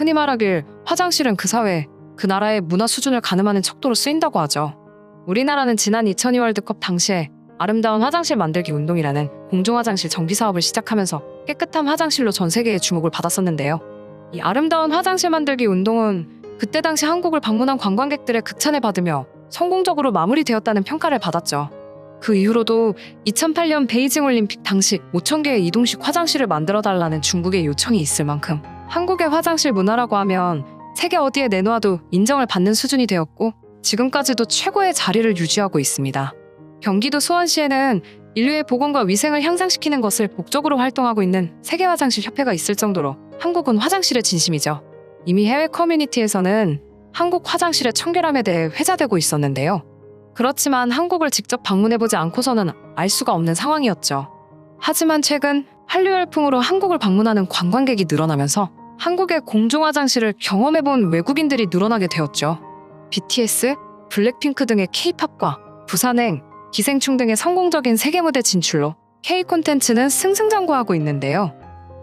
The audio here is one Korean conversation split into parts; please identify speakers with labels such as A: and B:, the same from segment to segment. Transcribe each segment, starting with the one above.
A: 흔히 말하길 화장실은 그 사회, 그 나라의 문화 수준을 가늠하는 척도로 쓰인다고 하죠. 우리나라는 지난 2002 월드컵 당시에 아름다운 화장실 만들기 운동이라는 공중화장실 정비 사업을 시작하면서 깨끗한 화장실로 전 세계의 주목을 받았었는데요. 이 아름다운 화장실 만들기 운동은 그때 당시 한국을 방문한 관광객들의 극찬을 받으며 성공적으로 마무리되었다는 평가를 받았죠. 그 이후로도 2008년 베이징 올림픽 당시 5,000개의 이동식 화장실을 만들어달라는 중국의 요청이 있을 만큼 한국의 화장실 문화라고 하면 세계 어디에 내놓아도 인정을 받는 수준이 되었고 지금까지도 최고의 자리를 유지하고 있습니다. 경기도 수원시에는 인류의 보건과 위생을 향상시키는 것을 목적으로 활동하고 있는 세계화장실협회가 있을 정도로 한국은 화장실의 진심이죠. 이미 해외 커뮤니티에서는 한국 화장실의 청결함에 대해 회자되고 있었는데요. 그렇지만 한국을 직접 방문해보지 않고서는 알 수가 없는 상황이었죠. 하지만 최근 한류 열풍으로 한국을 방문하는 관광객이 늘어나면서 한국의 공중화장실을 경험해본 외국인들이 늘어나게 되었죠. BTS, 블랙핑크 등의 K-팝과 부산행, 기생충 등의 성공적인 세계무대 진출로 K 콘텐츠는 승승장구하고 있는데요.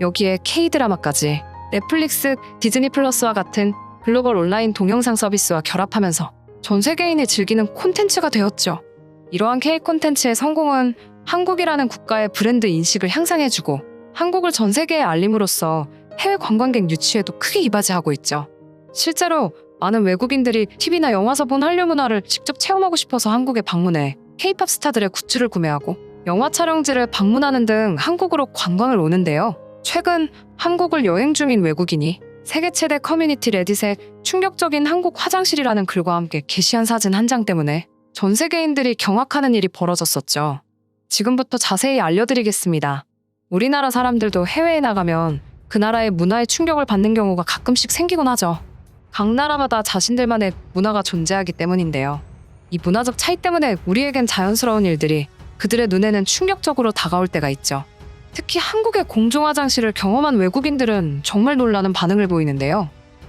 A: 여기에 K-드라마까지 넷플릭스, 디즈니 플러스와 같은 글로벌 온라인 동영상 서비스와 결합하면서 전 세계인이 즐기는 콘텐츠가 되었죠. 이러한 K 콘텐츠의 성공은 한국이라는 국가의 브랜드 인식을 향상해주고 한국을 전 세계에 알림으로써 해외 관광객 유치에도 크게 이바지하고 있죠. 실제로 많은 외국인들이 TV나 영화에서 본 한류 문화를 직접 체험하고 싶어서 한국에 방문해 K-팝 스타들의 굿즈를 구매하고 영화 촬영지를 방문하는 등 한국으로 관광을 오는데요. 최근 한국을 여행 중인 외국인이 세계 최대 커뮤니티 레딧에 충격적인 한국 화장실이라는 글과 함께 게시한 사진 한 장 때문에 전 세계인들이 경악하는 일이 벌어졌었죠. 지금부터 자세히 알려드리겠습니다. 우리나라 사람들도 해외에 나가면 그 나라의 문화에 충격을 받는 경우가 가끔씩 생기곤 하죠. 각 나라마다 자신들만의 문화가 존재하기 때문인데요. 이 문화적 차이 때문에 우리에겐 자연스러운 일들이 그들의 눈에는 충격적으로 다가올 때가 있죠. 특히 한국의 공중화장실을 경험한 외국인들은 정말 놀라는 반응을 보이는데요.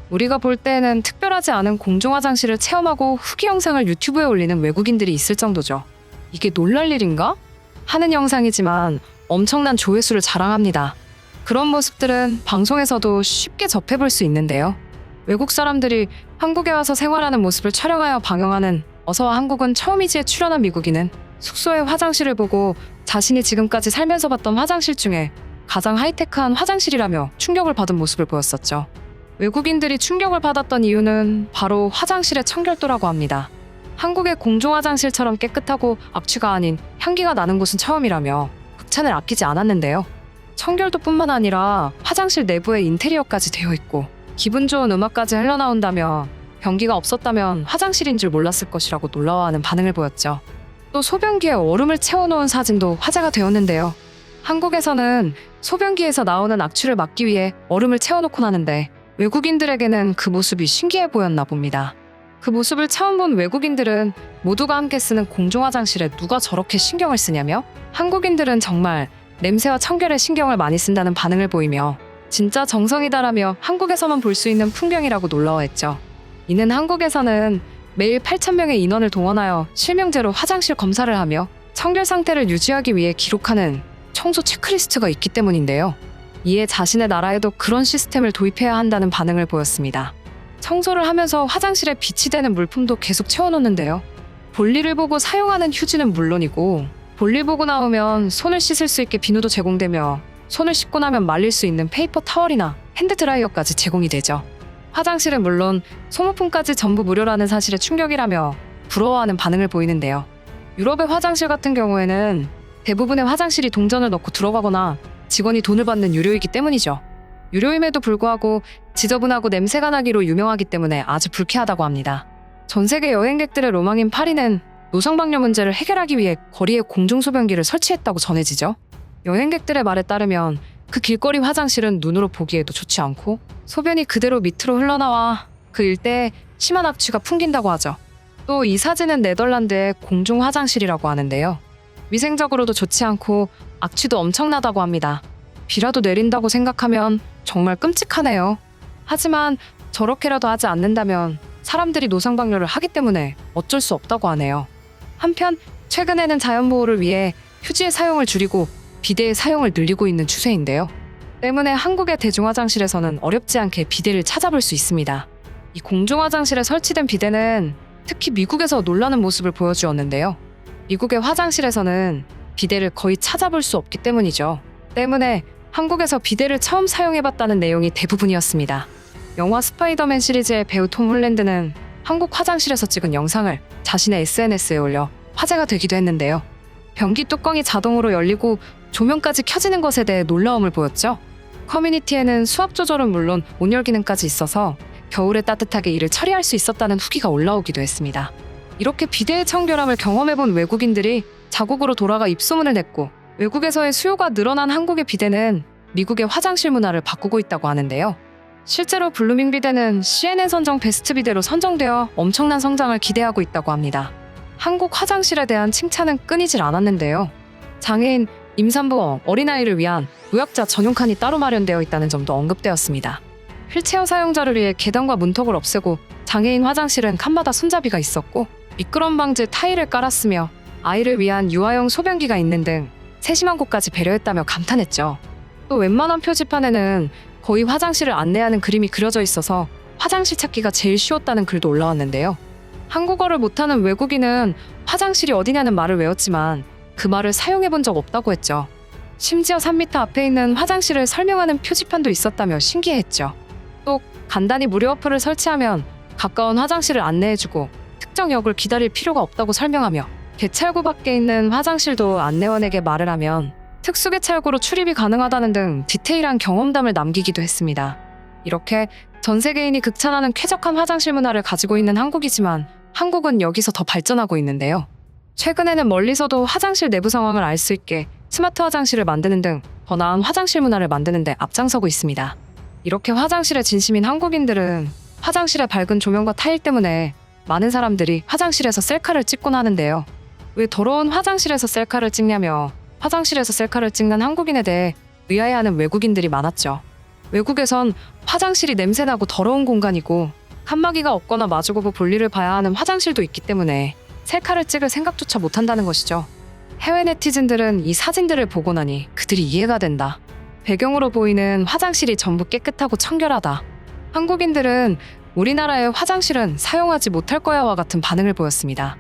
A: 우리가 볼 때에는 특별하지 않은 공중화장실을 체험하고 후기 영상을 유튜브에 올리는 외국인들이 있을 정도죠. 이게 놀랄 일인가? 하는 영상이지만 엄청난 조회수를 자랑합니다. 그런 모습들은 방송에서도 쉽게 접해볼 수 있는데요. 외국 사람들이 한국에 와서 생활하는 모습을 촬영하여 방영하는 어서와 한국은 처음이지에 출연한 미국인은 숙소의 화장실을 보고 자신이 지금까지 살면서 봤던 화장실 중에 가장 하이테크한 화장실이라며 충격을 받은 모습을 보였었죠. 외국인들이 충격을 받았던 이유는 바로 화장실의 청결도라고 합니다. 한국의 공중화장실처럼 깨끗하고 악취가 아닌 향기가 나는 곳은 처음이라며 극찬을 아끼지 않았는데요. 청결도뿐만 아니라 화장실 내부에 인테리어까지 되어 있고 기분 좋은 음악까지 흘러나온다며 변기가 없었다면 화장실인 줄 몰랐을 것이라고 놀라워하는 반응을 보였죠. 또 소변기에 얼음을 채워놓은 사진도 화제가 되었는데요. 한국에서는 소변기에서 나오는 악취를 막기 위해 얼음을 채워놓곤 하는데 외국인들에게는 그 모습이 신기해 보였나 봅니다. 그 모습을 처음 본 외국인들은 모두가 함께 쓰는 공중화장실에 누가 저렇게 신경을 쓰냐며 한국인들은 정말 냄새와 청결에 신경을 많이 쓴다는 반응을 보이며 진짜 정성이다라며 한국에서만 볼 수 있는 풍경이라고 놀라워했죠. 이는 한국에서는 매일 8,000명의 인원을 동원하여 실명제로 화장실 검사를 하며 청결 상태를 유지하기 위해 기록하는 청소 체크리스트가 있기 때문인데요. 이에 자신의 나라에도 그런 시스템을 도입해야 한다는 반응을 보였습니다. 청소를 하면서 화장실에 비치되는 물품도 계속 채워놓는데요. 볼일을 보고 사용하는 휴지는 물론이고 볼일 보고 나오면 손을 씻을 수 있게 비누도 제공되며 손을 씻고 나면 말릴 수 있는 페이퍼 타월이나 핸드드라이어까지 제공이 되죠. 화장실은 물론 소모품까지 전부 무료라는 사실에 충격이라며 부러워하는 반응을 보이는데요. 유럽의 화장실 같은 경우에는 대부분의 화장실이 동전을 넣고 들어가거나 직원이 돈을 받는 유료이기 때문이죠. 유료임에도 불구하고 지저분하고 냄새가 나기로 유명하기 때문에 아주 불쾌하다고 합니다. 전 세계 여행객들의 로망인 파리는 노상방뇨 문제를 해결하기 위해 거리에 공중소변기를 설치했다고 전해지죠. 여행객들의 말에 따르면 그 길거리 화장실은 눈으로 보기에도 좋지 않고 소변이 그대로 밑으로 흘러나와 그 일대에 심한 악취가 풍긴다고 하죠. 또 이 사진은 네덜란드의 공중 화장실이라고 하는데요. 위생적으로도 좋지 않고 악취도 엄청나다고 합니다. 비라도 내린다고 생각하면 정말 끔찍하네요. 하지만 저렇게라도 하지 않는다면 사람들이 노상방뇨를 하기 때문에 어쩔 수 없다고 하네요. 한편 최근에는 자연보호를 위해 휴지의 사용을 줄이고 비데의 사용을 늘리고 있는 추세인데요. 때문에 한국의 대중화장실에서는 어렵지 않게 비데를 찾아볼 수 있습니다. 이 공중화장실에 설치된 비데는 특히 미국에서 놀라는 모습을 보여주었는데요. 미국의 화장실에서는 비데를 거의 찾아볼 수 없기 때문이죠. 때문에 한국에서 비데를 처음 사용해봤다는 내용이 대부분이었습니다. 영화 스파이더맨 시리즈의 배우 톰 홀랜드는 한국 화장실에서 찍은 영상을 자신의 SNS에 올려 화제가 되기도 했는데요. 변기 뚜껑이 자동으로 열리고 조명까지 켜지는 것에 대해 놀라움을 보였죠. 커뮤니티에는 수압 조절은 물론 온열 기능까지 있어서 겨울에 따뜻하게 이를 처리할 수 있었다는 후기가 올라오기도 했습니다. 이렇게 비데의 청결함을 경험해본 외국인들이 자국으로 돌아가 입소문을 냈고 외국에서의 수요가 늘어난 한국의 비데는 미국의 화장실 문화를 바꾸고 있다고 하는데요. 실제로 블루밍 비데는 CNN 선정 베스트 비데로 선정되어 엄청난 성장을 기대하고 있다고 합니다. 한국 화장실에 대한 칭찬은 끊이질 않았는데요. 장애인, 임산부, 어린아이를 위한 노약자 전용 칸이 따로 마련되어 있다는 점도 언급되었습니다. 휠체어 사용자를 위해 계단과 문턱을 없애고 장애인 화장실은 칸마다 손잡이가 있었고 미끄럼 방지 타일을 깔았으며 아이를 위한 유아용 소변기가 있는 등 세심한 곳까지 배려했다며 감탄했죠. 또 웬만한 표지판에는 거의 화장실을 안내하는 그림이 그려져 있어서 화장실 찾기가 제일 쉬웠다는 글도 올라왔는데요. 한국어를 못하는 외국인은 화장실이 어디냐는 말을 외웠지만 그 말을 사용해본 적 없다고 했죠. 심지어 3m 앞에 있는 화장실을 설명하는 표지판도 있었다며 신기해했죠. 또 간단히 무료 어플을 설치하면 가까운 화장실을 안내해주고 특정 역을 기다릴 필요가 없다고 설명하며 개찰구 밖에 있는 화장실도 안내원에게 말을 하면 특수개찰구로 출입이 가능하다는 등 디테일한 경험담을 남기기도 했습니다. 이렇게 전 세계인이 극찬하는 쾌적한 화장실 문화를 가지고 있는 한국이지만 한국은 여기서 더 발전하고 있는데요. 최근에는 멀리서도 화장실 내부 상황을 알 수 있게 스마트 화장실을 만드는 등 더 나은 화장실 문화를 만드는 데 앞장서고 있습니다. 이렇게 화장실에 진심인 한국인들은 화장실의 밝은 조명과 타일 때문에 많은 사람들이 화장실에서 셀카를 찍곤 하는데요. 왜 더러운 화장실에서 셀카를 찍냐며 화장실에서 셀카를 찍는 한국인에 대해 의아해하는 외국인들이 많았죠. 외국에선 화장실이 냄새나고 더러운 공간이고 칸막이가 없거나 마주보고 볼일을 봐야 하는 화장실도 있기 때문에 셀카를 찍을 생각조차 못한다는 것이죠. 해외 네티즌들은 이 사진들을 보고 나니 그들이 이해가 된다. 배경으로 보이는 화장실이 전부 깨끗하고 청결하다. 한국인들은 우리나라의 화장실은 사용하지 못할 거야와 같은 반응을 보였습니다.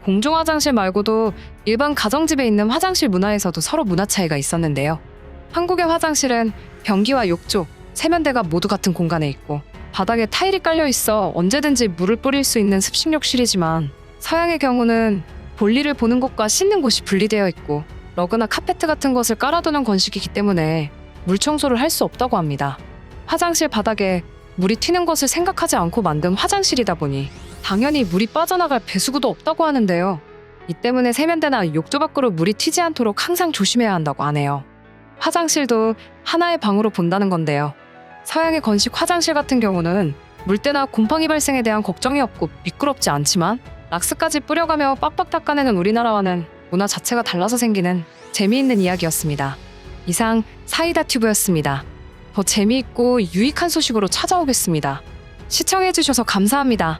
A: 공중화장실 말고도 일반 가정집에 있는 화장실 문화에서도 서로 문화 차이가 있었는데요. 한국의 화장실은 변기와 욕조, 세면대가 모두 같은 공간에 있고 바닥에 타일이 깔려 있어 언제든지 물을 뿌릴 수 있는 습식욕실이지만 서양의 경우는 볼일을 보는 곳과 씻는 곳이 분리되어 있고 러그나 카페트 같은 것을 깔아두는 건식이기 때문에 물 청소를 할 수 없다고 합니다. 화장실 바닥에 물이 튀는 것을 생각하지 않고 만든 화장실이다 보니 당연히 물이 빠져나갈 배수구도 없다고 하는데요. 이 때문에 세면대나 욕조 밖으로 물이 튀지 않도록 항상 조심해야 한다고 하네요. 화장실도 하나의 방으로 본다는 건데요. 서양의 건식 화장실 같은 경우는 물때나 곰팡이 발생에 대한 걱정이 없고 미끄럽지 않지만 락스까지 뿌려가며 빡빡 닦아내는 우리나라와는 문화 자체가 달라서 생기는 재미있는 이야기였습니다. 이상 사이다 튜브였습니다. 더 재미있고 유익한 소식으로 찾아오겠습니다. 시청해주셔서 감사합니다.